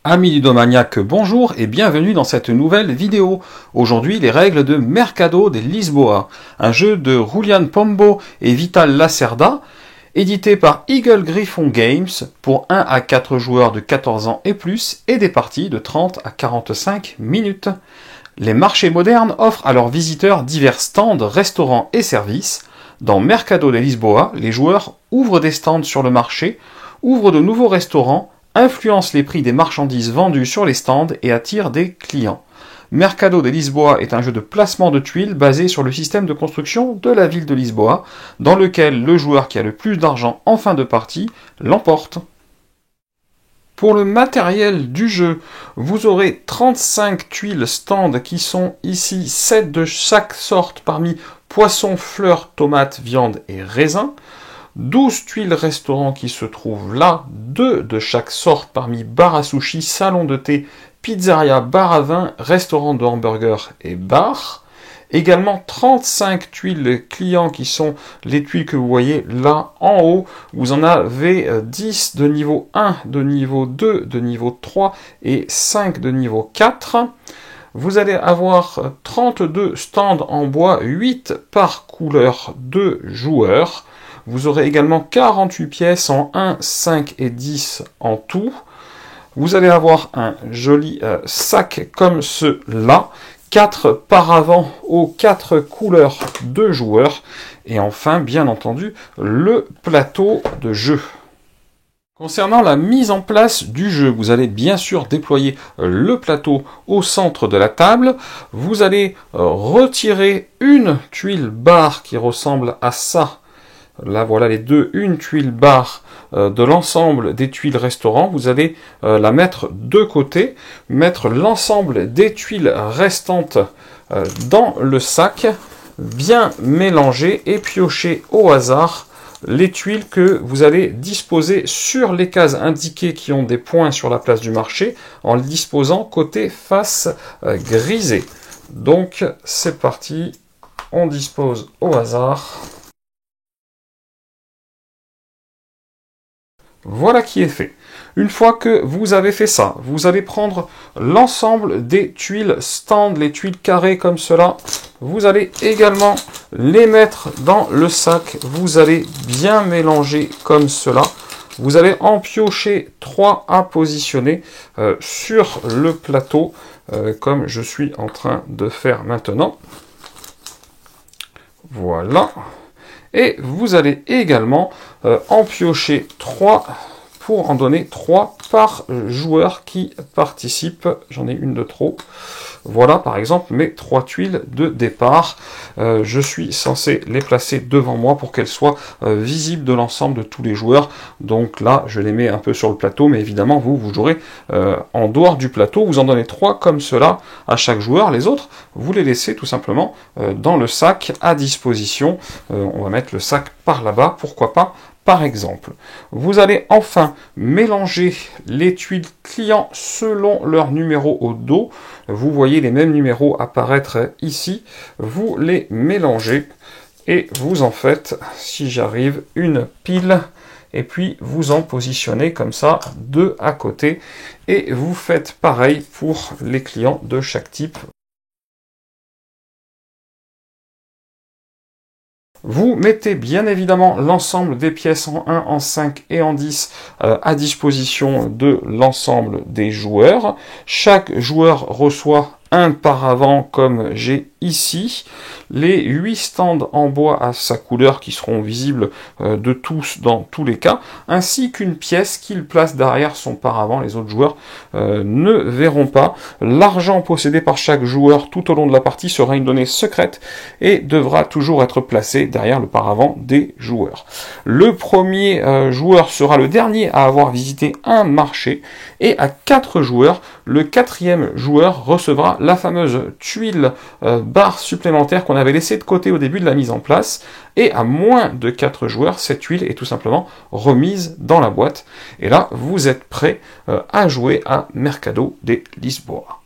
Amis ludomaniaques, bonjour et bienvenue dans cette nouvelle vidéo. Aujourd'hui, les règles de Mercado de Lisboa, un jeu de Julian Pombo et Vital Lacerda, édité par Eagle Gryphon Games pour 1 à 4 joueurs de 14 ans et plus et des parties de 30 à 45 minutes. Les marchés modernes offrent à leurs visiteurs divers stands, restaurants et services. Dans Mercado de Lisboa, les joueurs ouvrent des stands sur le marché, ouvrent de nouveaux restaurants, influence les prix des marchandises vendues sur les stands et attire des clients. Mercado de Lisboa est un jeu de placement de tuiles basé sur le système de construction de la ville de Lisboa, dans lequel le joueur qui a le plus d'argent en fin de partie l'emporte. Pour le matériel du jeu, vous aurez 35 tuiles stand qui sont ici 7 de chaque sorte parmi poisson, fleurs, tomates, viande et raisin. 12 tuiles restaurants qui se trouvent là, 2 de chaque sorte parmi bar à sushi, salon de thé, pizzeria, bar à vin, restaurant de hamburgers et bar. Également 35 tuiles clients qui sont les tuiles que vous voyez là en haut. Vous en avez 10 de niveau 1, de niveau 2, de niveau 3 et 5 de niveau 4. Vous allez avoir 32 stands en bois, 8 par couleur de joueurs. Vous aurez également 48 pièces en 1, 5 et 10 en tout. Vous allez avoir un joli sac comme cela, 4 paravents aux 4 couleurs de joueurs. Et enfin, bien entendu, le plateau de jeu. Concernant la mise en place du jeu, vous allez bien sûr déployer le plateau au centre de la table. Vous allez retirer une tuile barre qui ressemble à ça. Là, voilà les deux, une tuile barre de l'ensemble des tuiles restaurants. Vous allez la mettre de côté, mettre l'ensemble des tuiles restantes dans le sac, bien mélanger et piocher au hasard les tuiles que vous allez disposer sur les cases indiquées qui ont des points sur la place du marché, en les disposant côté face grisée. Donc, c'est parti, on dispose au hasard. Voilà qui est fait. Une fois que vous avez fait ça, vous allez prendre l'ensemble des tuiles stand, les tuiles carrées comme cela. Vous allez également les mettre dans le sac. Vous allez bien mélanger comme cela. Vous allez en piocher 3 à positionner sur le plateau, comme je suis en train de faire maintenant. Voilà. Et vous allez également en piocher 3 pour en donner 3 par joueur qui participe. J'en ai une de trop. Voilà par exemple mes 3 tuiles de départ. Je suis censé les placer devant moi pour qu'elles soient visibles de l'ensemble de tous les joueurs. Donc là, je les mets un peu sur le plateau, mais évidemment, vous jouerez en dehors du plateau. Vous en donnez 3 comme cela à chaque joueur. Les autres, vous les laissez tout simplement dans le sac à disposition. On va mettre le sac par là-bas, pourquoi pas. Par exemple, vous allez enfin mélanger les tuiles clients selon leur numéro au dos. Vous voyez les mêmes numéros apparaître ici. Vous les mélangez et vous en faites, si j'arrive, une pile. Et puis vous en positionnez comme ça, 2 à côté. Et vous faites pareil pour les clients de chaque type. Vous mettez bien évidemment l'ensemble des pièces en 1, en 5 et en 10 à disposition de l'ensemble des joueurs. Chaque joueur reçoit un paravent comme j'ai ici. Les 8 stands en bois à sa couleur qui seront visibles de tous dans tous les cas, ainsi qu'une pièce qu'il place derrière son paravent. Les autres joueurs ne verront pas. L'argent possédé par chaque joueur tout au long de la partie sera une donnée secrète et devra toujours être placé derrière le paravent des joueurs. Le premier joueur sera le dernier à avoir visité un marché et à 4 joueurs, le 4e joueur recevra la fameuse tuile barre supplémentaire qu'on avait laissée de côté au début de la mise en place, et à moins de 4 joueurs, cette tuile est tout simplement remise dans la boîte, et là, vous êtes prêt à jouer à Mercado de Lisboa.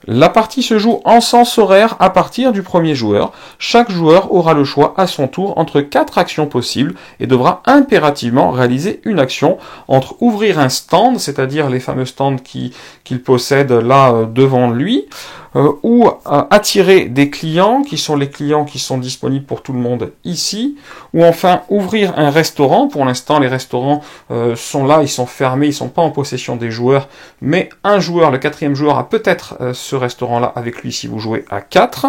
La partie se joue en sens horaire à partir du premier joueur. Chaque joueur aura le choix à son tour entre 4 actions possibles et devra impérativement réaliser une action entre ouvrir un stand, c'est-à-dire les fameux stands qu'il possède là devant lui, ou attirer des clients, qui sont les clients qui sont disponibles pour tout le monde ici, ou enfin ouvrir un restaurant. Pour l'instant, les restaurants sont là, ils sont fermés, ils sont pas en possession des joueurs, mais un joueur, le 4e joueur, a peut-être ce restaurant-là avec lui si vous jouez à 4,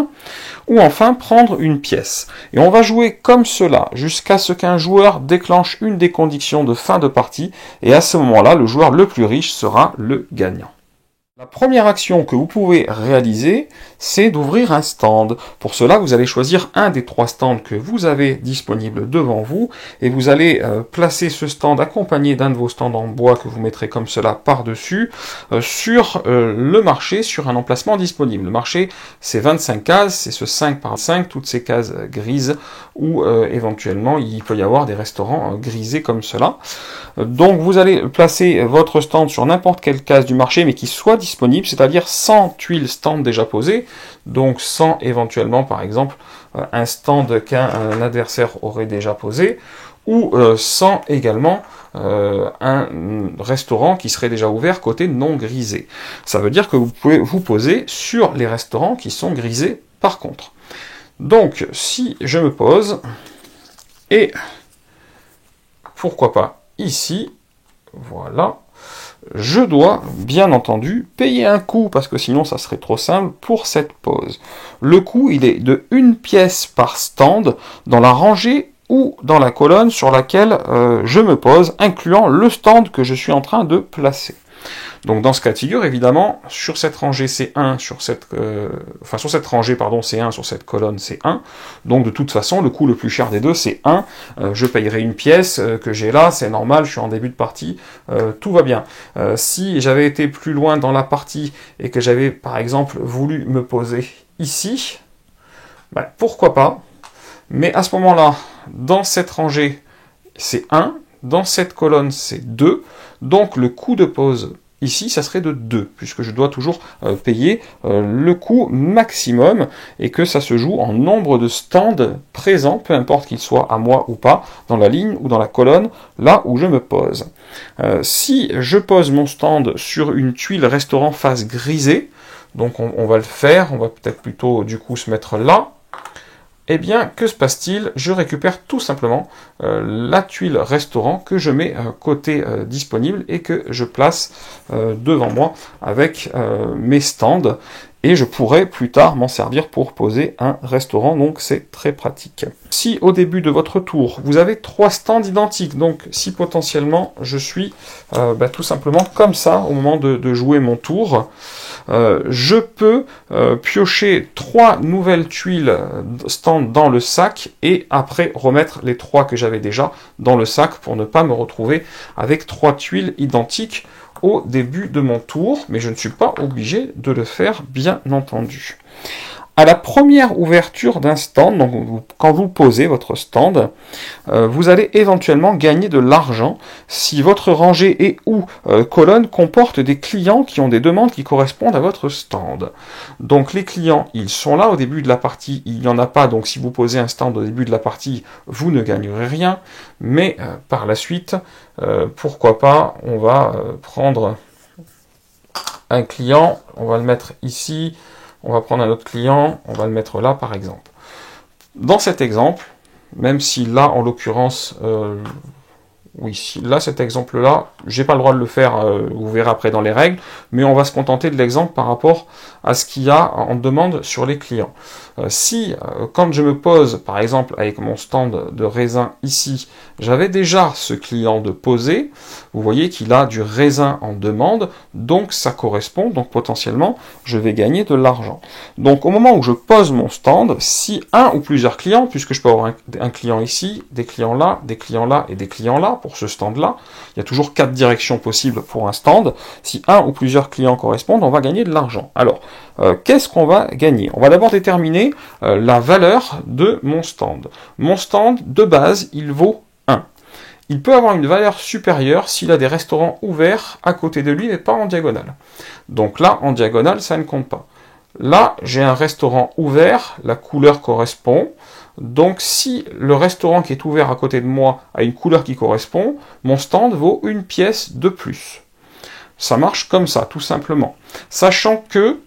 ou enfin prendre une pièce. Et on va jouer comme cela jusqu'à ce qu'un joueur déclenche une des conditions de fin de partie, et à ce moment-là, le joueur le plus riche sera le gagnant. La première action que vous pouvez réaliser, c'est d'ouvrir un stand. Pour cela, vous allez choisir un des 3 stands que vous avez disponibles devant vous et vous allez placer ce stand accompagné d'un de vos stands en bois que vous mettrez comme cela par-dessus sur le marché, sur un emplacement disponible. Le marché, c'est 25 cases, c'est ce 5 par 5, toutes ces cases grises où éventuellement il peut y avoir des restaurants grisés comme cela. Donc vous allez placer votre stand sur n'importe quelle case du marché mais qui soit disponible, c'est-à-dire sans tuiles stand déjà posées, donc sans éventuellement par exemple un stand qu'un adversaire aurait déjà posé, ou sans également un restaurant qui serait déjà ouvert côté non grisé. Ça veut dire que vous pouvez vous poser sur les restaurants qui sont grisés par contre. Donc si je me pose, et pourquoi pas ici, voilà, je dois bien entendu payer un coût, parce que sinon ça serait trop simple pour cette pause. Le coût, il est de 1 pièce par stand dans la rangée ou dans la colonne sur laquelle je me pose, incluant le stand que je suis en train de placer. Donc dans ce cas de figure, évidemment, sur cette rangée c'est 1, sur cette rangée, pardon, c'est 1, sur cette colonne c'est 1. Donc de toute façon, le coût le plus cher des deux c'est 1. Je payerai une pièce que j'ai là, c'est normal, je suis en début de partie, tout va bien. Si j'avais été plus loin dans la partie et que j'avais par exemple voulu me poser ici, ben, pourquoi pas. Mais à ce moment-là, dans cette rangée c'est 1, dans cette colonne c'est 2, donc le coût de pause ici, ça serait de 2, puisque je dois toujours payer le coût maximum, et que ça se joue en nombre de stands présents, peu importe qu'ils soient à moi ou pas, dans la ligne ou dans la colonne, là où je me pose. Si je pose mon stand sur une tuile restaurant face grisée, donc on va le faire, on va peut-être plutôt du coup se mettre là, eh bien, que se passe-t-il? Je récupère tout simplement la tuile restaurant que je mets côté disponible et que je place devant moi avec mes stands. Et je pourrais plus tard m'en servir pour poser un restaurant, donc c'est très pratique. Si au début de votre tour, vous avez 3 stands identiques, donc si potentiellement je suis tout simplement comme ça au moment de jouer mon tour, je peux piocher 3 nouvelles tuiles stand dans le sac et après remettre les 3 que j'avais déjà dans le sac pour ne pas me retrouver avec 3 tuiles identiques au début de mon tour, mais je ne suis pas obligé de le faire, bien entendu. À la première ouverture d'un stand, donc quand vous posez votre stand, vous allez éventuellement gagner de l'argent si votre rangée et ou colonne comporte des clients qui ont des demandes qui correspondent à votre stand. Donc les clients, ils sont là au début de la partie, il n'y en a pas, donc si vous posez un stand au début de la partie, vous ne gagnerez rien, mais par la suite, pourquoi pas, on va prendre un client, on va le mettre ici, on va prendre un autre client, on va le mettre là par exemple. Dans cet exemple, même si là en l'occurrence, oui, là cet exemple-là, j'ai pas le droit de le faire, vous verrez après dans les règles, mais on va se contenter de l'exemple par rapport à ce qu'il y a en demande sur les clients. Si, quand je me pose, par exemple, avec mon stand de raisin ici, j'avais déjà ce client de poser, vous voyez qu'il a du raisin en demande, donc ça correspond, donc potentiellement, je vais gagner de l'argent. Donc au moment où je pose mon stand, si un ou plusieurs clients, puisque je peux avoir un client ici, des clients là, des clients là et des clients là, pour ce stand-là, il y a toujours 4 directions possibles pour un stand, si un ou plusieurs clients correspondent, on va gagner de l'argent. Alors, qu'est-ce qu'on va gagner? On va d'abord déterminer la valeur de mon stand. Mon stand, de base, il vaut 1. Il peut avoir une valeur supérieure s'il a des restaurants ouverts à côté de lui, mais pas en diagonale. Donc là, en diagonale, ça ne compte pas. Là, j'ai un restaurant ouvert, la couleur correspond. Donc si le restaurant qui est ouvert à côté de moi a une couleur qui correspond, mon stand vaut une pièce de plus. Ça marche comme ça, tout simplement. Sachant que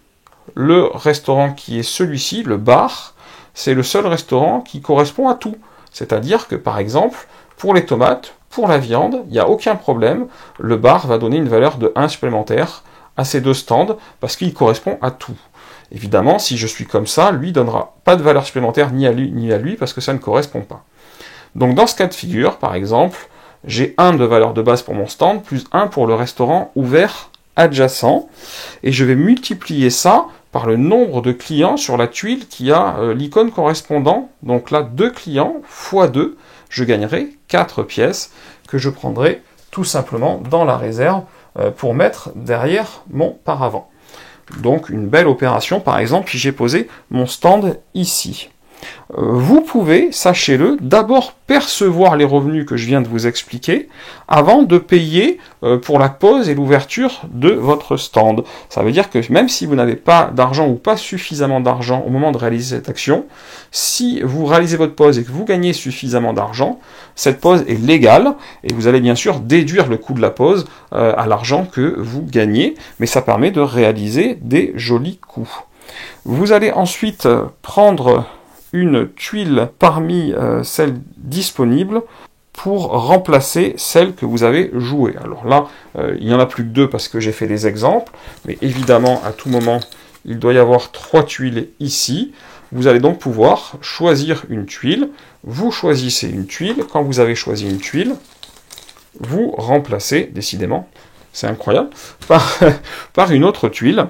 le restaurant qui est celui-ci, le bar, c'est le seul restaurant qui correspond à tout. C'est-à-dire que, par exemple, pour les tomates, pour la viande, il n'y a aucun problème. Le bar va donner une valeur de 1 supplémentaire à ces deux stands parce qu'il correspond à tout. Évidemment, si je suis comme ça, lui donnera pas de valeur supplémentaire ni à lui parce que ça ne correspond pas. Donc dans ce cas de figure, par exemple, j'ai 1 de valeur de base pour mon stand, plus 1 pour le restaurant ouvert adjacent, et je vais multiplier ça par le nombre de clients sur la tuile qui a l'icône correspondant. Donc là, 2 clients fois 2, je gagnerai 4 pièces que je prendrai tout simplement dans la réserve pour mettre derrière mon paravent. Donc une belle opération, par exemple, si j'ai posé mon stand ici. Vous pouvez, sachez-le, d'abord percevoir les revenus que je viens de vous expliquer avant de payer pour la pose et l'ouverture de votre stand. Ça veut dire que même si vous n'avez pas d'argent ou pas suffisamment d'argent au moment de réaliser cette action, si vous réalisez votre pose et que vous gagnez suffisamment d'argent, cette pose est légale et vous allez bien sûr déduire le coût de la pose à l'argent que vous gagnez, mais ça permet de réaliser des jolis coups. Vous allez ensuite prendre une tuile parmi celles disponibles pour remplacer celle que vous avez jouée. Alors là, il n'y en a plus que 2 parce que j'ai fait des exemples, mais évidemment, à tout moment, il doit y avoir 3 tuiles ici. Vous allez donc pouvoir choisir une tuile. Vous choisissez une tuile. Quand vous avez choisi une tuile, vous remplacez, décidément, c'est incroyable, par une autre tuile.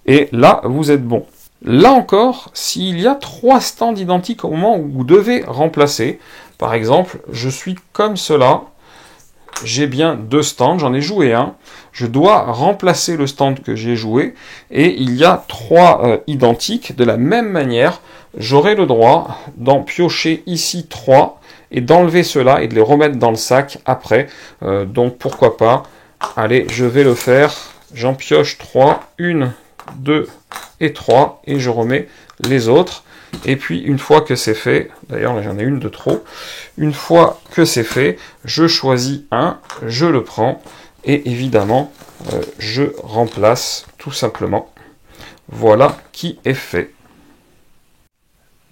Et là, vous êtes bon. Là encore, s'il y a 3 stands identiques au moment où vous devez remplacer, par exemple, je suis comme cela, j'ai bien 2 stands, j'en ai joué un, je dois remplacer le stand que j'ai joué, et il y a 3 identiques, de la même manière, j'aurai le droit d'en piocher ici 3, et d'enlever cela et de les remettre dans le sac après, donc pourquoi pas, allez, je vais le faire, j'en pioche 3, 1, 2 et 3, et je remets les autres. Et puis une fois que c'est fait, d'ailleurs là j'en ai une de trop, une fois que c'est fait, je choisis un, je le prends, et évidemment je remplace tout simplement. Voilà qui est fait.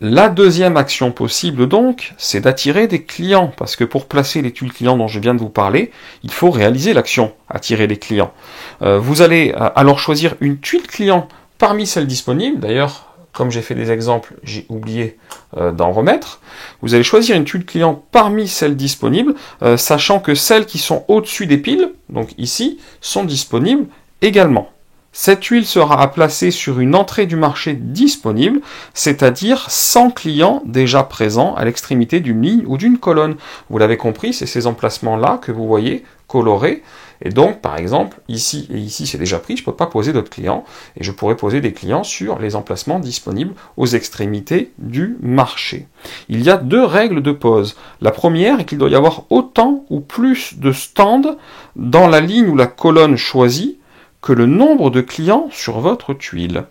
La deuxième action possible donc, c'est d'attirer des clients, parce que pour placer les tuiles clients dont je viens de vous parler, il faut réaliser l'action, attirer les clients. Vous allez alors choisir une tuile client parmi celles disponibles, d'ailleurs, comme j'ai fait des exemples, j'ai oublié d'en remettre. Vous allez choisir une tuile client parmi celles disponibles, sachant que celles qui sont au-dessus des piles, donc ici, sont disponibles également. Cette tuile sera à placer sur une entrée du marché disponible, c'est-à-dire sans client déjà présent à l'extrémité d'une ligne ou d'une colonne. Vous l'avez compris, c'est ces emplacements-là que vous voyez colorés. Et donc, par exemple, ici et ici, c'est déjà pris, je ne peux pas poser d'autres clients, et je pourrais poser des clients sur les emplacements disponibles aux extrémités du marché. Il y a 2 règles de pose. La première est qu'il doit y avoir autant ou plus de stands dans la ligne ou la colonne choisie que le nombre de clients sur votre tuile.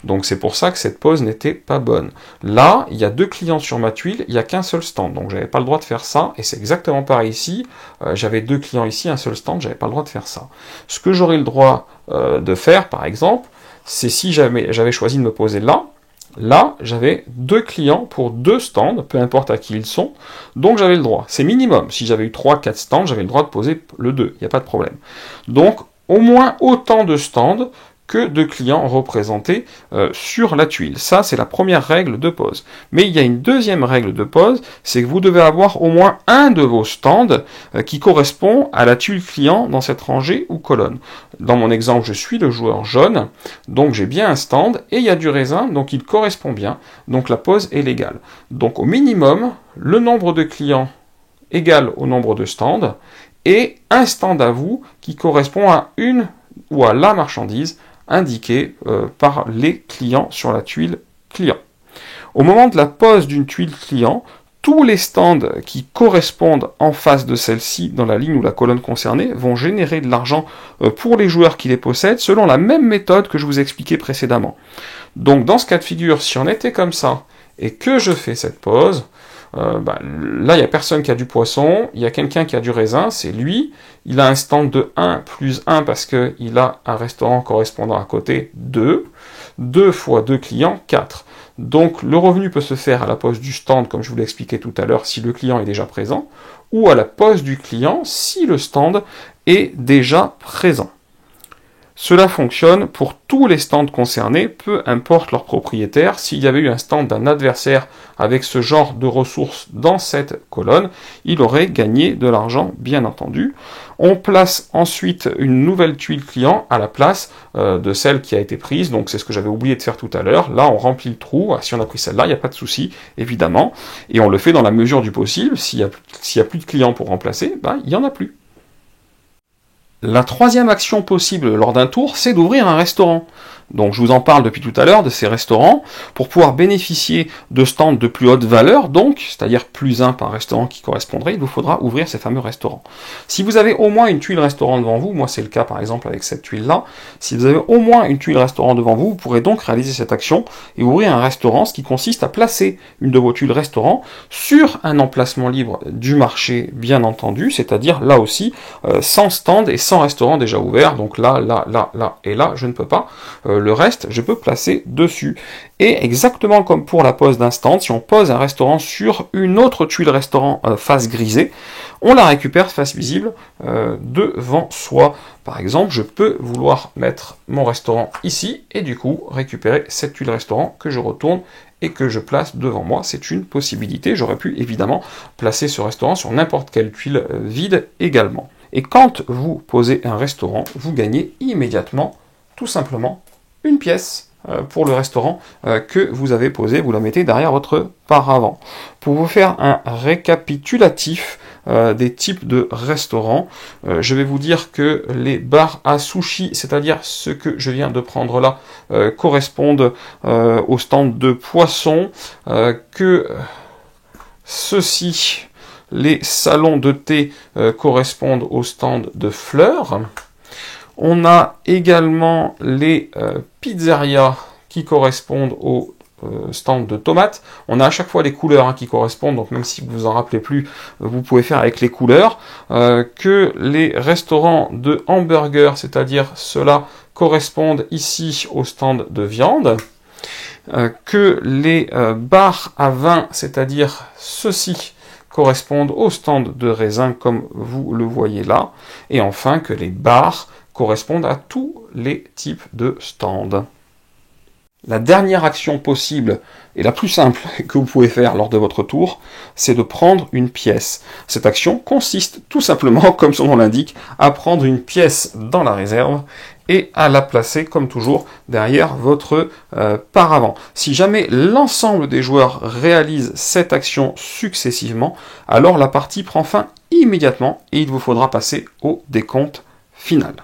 Donc c'est pour ça que cette pose n'était pas bonne. Là, il y a 2 clients sur ma tuile, il n'y a qu'un seul stand, donc j'avais pas le droit de faire ça, et c'est exactement pareil ici, j'avais 2 clients ici, un seul stand, j'avais pas le droit de faire ça. Ce que j'aurais le droit de faire, par exemple, c'est si j'avais choisi de me poser là, j'avais 2 clients pour 2 stands, peu importe à qui ils sont, donc j'avais le droit. C'est minimum, si j'avais eu 3-4 stands, j'avais le droit de poser le 2, il n'y a pas de problème. Donc, au moins autant de stands que de clients représentés sur la tuile. Ça, c'est la première règle de pose. Mais il y a une deuxième règle de pose, c'est que vous devez avoir au moins un de vos stands qui correspond à la tuile client dans cette rangée ou colonne. Dans mon exemple, je suis le joueur jaune, donc j'ai bien un stand, et il y a du raisin, donc il correspond bien, donc la pose est légale. Donc au minimum, le nombre de clients égale au nombre de stands, et un stand à vous qui correspond à une ou à la marchandise indiquée par les clients sur la tuile client. Au moment de la pose d'une tuile client, tous les stands qui correspondent en face de celle-ci, dans la ligne ou la colonne concernée, vont générer de l'argent pour les joueurs qui les possèdent, selon la même méthode que je vous ai expliqué précédemment. Donc dans ce cas de figure, si on était comme ça, et que je fais cette pause, là il n'y a personne qui a du poisson, il y a quelqu'un qui a du raisin, c'est lui, il a un stand de 1 plus 1 parce qu'il a un restaurant correspondant à côté, 2, 2 fois 2 clients, 4. Donc le revenu peut se faire à la pose du stand, comme je vous l'ai expliqué tout à l'heure, si le client est déjà présent, ou à la pose du client si le stand est déjà présent. Cela fonctionne pour tous les stands concernés, peu importe leur propriétaire. S'il y avait eu un stand d'un adversaire avec ce genre de ressources dans cette colonne, il aurait gagné de l'argent, bien entendu. On place ensuite une nouvelle tuile client à la place de celle qui a été prise, donc c'est ce que j'avais oublié de faire tout à l'heure. Là, on remplit le trou. Si on a pris celle-là, il n'y a pas de souci, évidemment. Et on le fait dans la mesure du possible. S'il n'y a plus de clients pour remplacer, il n'y en a plus. La troisième action possible lors d'un tour, c'est d'ouvrir un restaurant. Donc je vous en parle depuis tout à l'heure de ces restaurants. Pour pouvoir bénéficier de stands de plus haute valeur, donc, c'est-à-dire plus 1 par restaurant qui correspondrait, il vous faudra ouvrir ces fameux restaurants. Si vous avez au moins une tuile restaurant devant vous, moi c'est le cas par exemple avec cette tuile-là, si vous avez au moins une tuile restaurant devant vous, vous pourrez donc réaliser cette action et ouvrir un restaurant, ce qui consiste à placer une de vos tuiles restaurant sur un emplacement libre du marché, bien entendu, c'est-à-dire là aussi, sans stand et sans restaurant déjà ouvert, donc là, là, là, là et là, je ne peux pas. Le reste, je peux placer dessus. Et exactement comme pour la pose d'un stand, si on pose un restaurant sur une autre tuile restaurant face grisée, on la récupère face visible devant soi. Par exemple, je peux vouloir mettre mon restaurant ici et du coup récupérer cette tuile restaurant que je retourne et que je place devant moi. C'est une possibilité. J'aurais pu évidemment placer ce restaurant sur n'importe quelle tuile vide également. Et quand vous posez un restaurant, vous gagnez immédiatement, tout simplement, une pièce pour le restaurant que vous avez posé, vous la mettez derrière votre paravent. Pour vous faire un récapitulatif des types de restaurants, je vais vous dire que les bars à sushi, c'est-à-dire ce que je viens de prendre là, correspondent au stand de poissons, que ceux-ci, les salons de thé, correspondent au stand de fleurs. On a également les pizzerias qui correspondent au stand de tomates. On a à chaque fois les couleurs qui correspondent, donc même si vous vous en rappelez plus, vous pouvez faire avec les couleurs. Que les restaurants de hamburgers, c'est-à-dire ceux-là, correspondent ici au stand de viande. Que les bars à vin, c'est-à-dire ceux-ci, correspondent au stand de raisin comme vous le voyez là. Et enfin que les bars correspondent à tous les types de stands. La dernière action possible et la plus simple que vous pouvez faire lors de votre tour, c'est de prendre une pièce. Cette action consiste tout simplement, comme son nom l'indique, à prendre une pièce dans la réserve et à la placer, comme toujours, derrière votre paravent. Si jamais l'ensemble des joueurs réalisent cette action successivement, alors la partie prend fin immédiatement et il vous faudra passer au décompte final.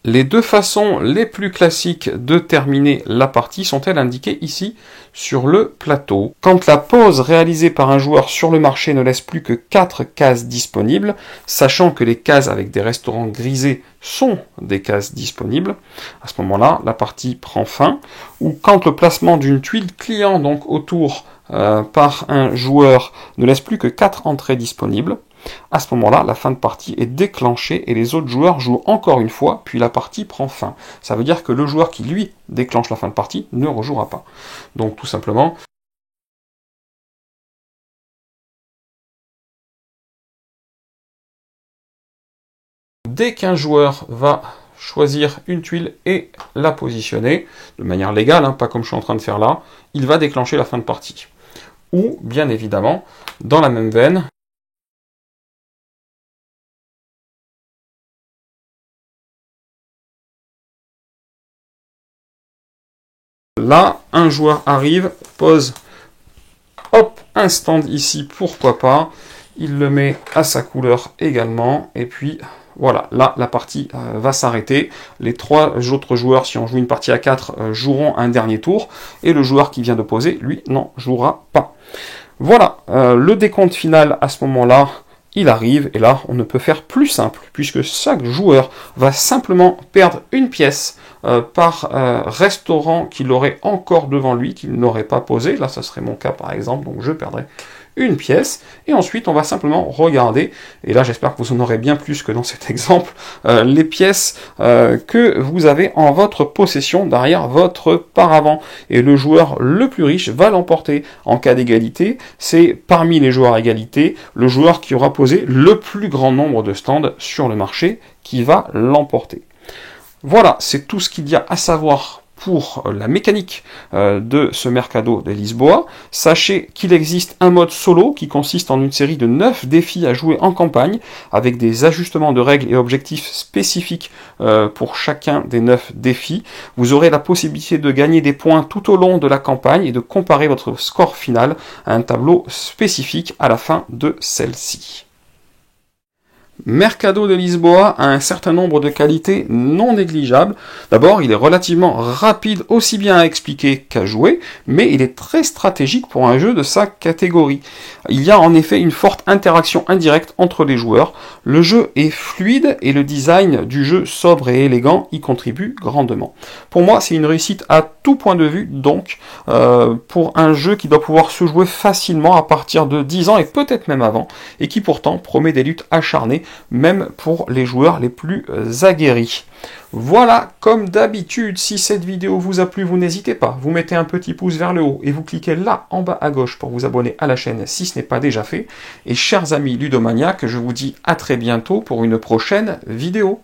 Les deux façons les plus classiques de terminer la partie sont-elles indiquées ici sur le plateau. Quand la pause réalisée par un joueur sur le marché ne laisse plus que 4 cases disponibles, sachant que les cases avec des restaurants grisés sont des cases disponibles, à ce moment-là, la partie prend fin. Ou quand le placement d'une tuile client, donc autour par un joueur, ne laisse plus que 4 entrées disponibles, à ce moment-là, la fin de partie est déclenchée et les autres joueurs jouent encore une fois, puis la partie prend fin. Ça veut dire que le joueur qui, lui, déclenche la fin de partie ne rejouera pas. Donc, tout simplement, dès qu'un joueur va choisir une tuile et la positionner, de manière légale, pas comme je suis en train de faire là, il va déclencher la fin de partie. Ou, bien évidemment, dans la même veine, là, un joueur arrive, pose, hop, un stand ici, pourquoi pas, il le met à sa couleur également, et puis voilà, là, la partie va s'arrêter. Les 3 autres joueurs, si on joue une partie à 4, joueront un dernier tour, et le joueur qui vient de poser, lui, n'en jouera pas. Voilà, le décompte final à ce moment-là, il arrive, et là, on ne peut faire plus simple, puisque chaque joueur va simplement perdre une pièce par restaurant qu'il aurait encore devant lui, qu'il n'aurait pas posé. Là, ça serait mon cas, par exemple, donc je perdrais une pièce, et ensuite on va simplement regarder, et là j'espère que vous en aurez bien plus que dans cet exemple, les pièces que vous avez en votre possession derrière votre paravent, et le joueur le plus riche va l'emporter. En cas d'égalité, c'est parmi les joueurs à égalité, le joueur qui aura posé le plus grand nombre de stands sur le marché qui va l'emporter. Voilà, c'est tout ce qu'il y a à savoir pour la mécanique de ce Mercado de Lisboa. Sachez qu'il existe un mode solo qui consiste en une série de 9 défis à jouer en campagne, avec des ajustements de règles et objectifs spécifiques pour chacun des 9 défis. Vous aurez la possibilité de gagner des points tout au long de la campagne et de comparer votre score final à un tableau spécifique à la fin de celle-ci. Mercado de Lisboa a un certain nombre de qualités non négligeables. D'abord, il est relativement rapide aussi bien à expliquer qu'à jouer, mais il est très stratégique pour un jeu de sa catégorie. Il y a en effet une forte interaction indirecte entre les joueurs. Le jeu est fluide et le design du jeu sobre et élégant y contribue grandement. Pour moi, c'est une réussite à tout point de vue, donc, pour un jeu qui doit pouvoir se jouer facilement à partir de 10 ans et peut-être même avant, et qui pourtant promet des luttes acharnées, même pour les joueurs les plus aguerris. Voilà, comme d'habitude, si cette vidéo vous a plu, vous n'hésitez pas, vous mettez un petit pouce vers le haut et vous cliquez là en bas à gauche pour vous abonner à la chaîne si ce n'est pas déjà fait. Et chers amis ludomaniaques, je vous dis à très bientôt pour une prochaine vidéo.